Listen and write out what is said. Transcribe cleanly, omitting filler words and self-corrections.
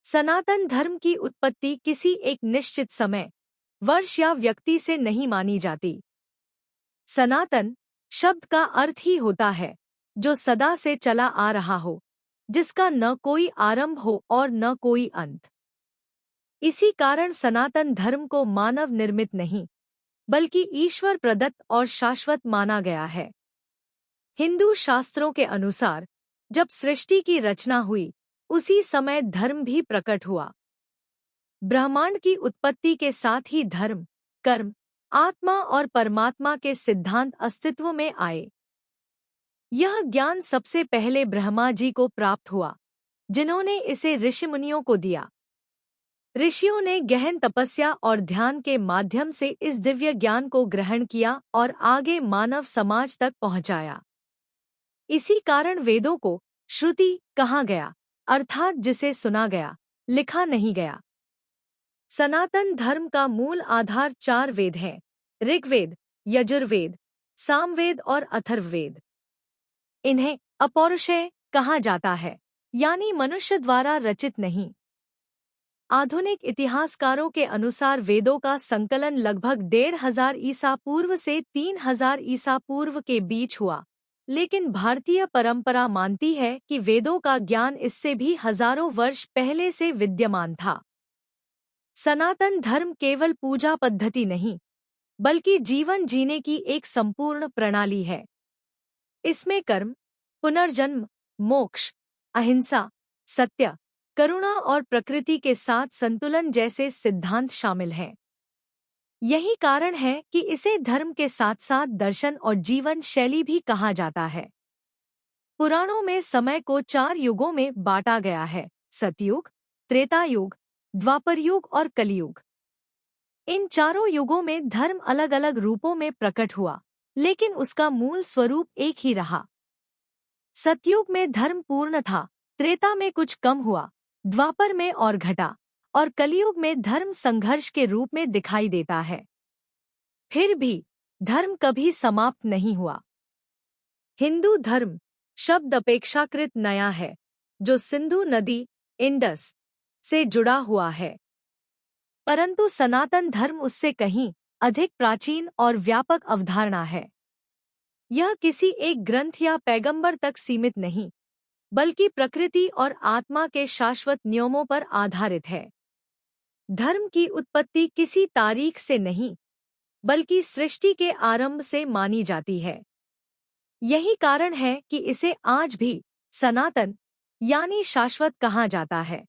सनातन धर्म की उत्पत्ति किसी एक निश्चित समय, वर्ष या व्यक्ति से नहीं मानी जाती। सनातन शब्द का अर्थ ही होता है जो सदा से चला आ रहा हो, जिसका न कोई आरंभ हो और न कोई अंत। इसी कारण सनातन धर्म को मानव निर्मित नहीं, बल्कि ईश्वर प्रदत्त और शाश्वत माना गया है। हिंदू शास्त्रों के अनुसार जब सृष्टि की रचना हुई, उसी समय धर्म भी प्रकट हुआ। ब्रह्मांड की उत्पत्ति के साथ ही धर्म, कर्म, आत्मा और परमात्मा के सिद्धांत अस्तित्व में आए। यह ज्ञान सबसे पहले ब्रह्मा जी को प्राप्त हुआ, जिन्होंने इसे ऋषिमुनियों को दिया। ऋषियों ने गहन तपस्या और ध्यान के माध्यम से इस दिव्य ज्ञान को ग्रहण किया और आगे मानव समाज तक पहुंचाया। इसी कारण वेदों को श्रुति कहा गया, अर्थात जिसे सुना गया, लिखा नहीं गया। सनातन धर्म का मूल आधार 4 वेद हैं: ऋग्वेद, यजुर्वेद, सामवेद और अथर्ववेद। इन्हें अपौरुषेय कहा जाता है, यानी मनुष्य द्वारा रचित नहीं। आधुनिक इतिहासकारों के अनुसार वेदों का संकलन लगभग 1500 ईसा पूर्व से 3000 ईसा पूर्व के बीच हुआ, लेकिन भारतीय परंपरा मानती है कि वेदों का ज्ञान इससे भी हजारों वर्ष पहले से विद्यमान था। सनातन धर्म केवल पूजा पद्धति नहीं, बल्कि जीवन जीने की एक संपूर्ण प्रणाली है। इसमें कर्म, पुनर्जन्म, मोक्ष, अहिंसा, सत्य, करुणा और प्रकृति के साथ संतुलन जैसे सिद्धांत शामिल हैं। यही कारण है कि इसे धर्म के साथ साथ दर्शन और जीवन शैली भी कहा जाता है। पुराणों में समय को 4 युगों में बांटा गया है: सतयुग, त्रेता युग, द्वापर युग और कलियुग। इन चारों युगों में धर्म अलग अलग रूपों में प्रकट हुआ, लेकिन उसका मूल स्वरूप एक ही रहा। सतयुग में धर्म पूर्ण था, त्रेता में कुछ कम हुआ, द्वापर में और घटा, और कलियुग में धर्म संघर्ष के रूप में दिखाई देता है। फिर भी धर्म कभी समाप्त नहीं हुआ। हिंदू धर्म शब्द अपेक्षाकृत नया है, जो सिंधु नदी, इंडस से जुड़ा हुआ है, परंतु सनातन धर्म उससे कहीं अधिक प्राचीन और व्यापक अवधारणा है। यह किसी एक ग्रंथ या पैगंबर तक सीमित नहीं, बल्कि प्रकृति और आत्मा के शाश्वत नियमों पर आधारित है। धर्म की उत्पत्ति किसी तारीख से नहीं, बल्कि सृष्टि के आरंभ से मानी जाती है। यही कारण है कि इसे आज भी सनातन यानी शाश्वत कहा जाता है।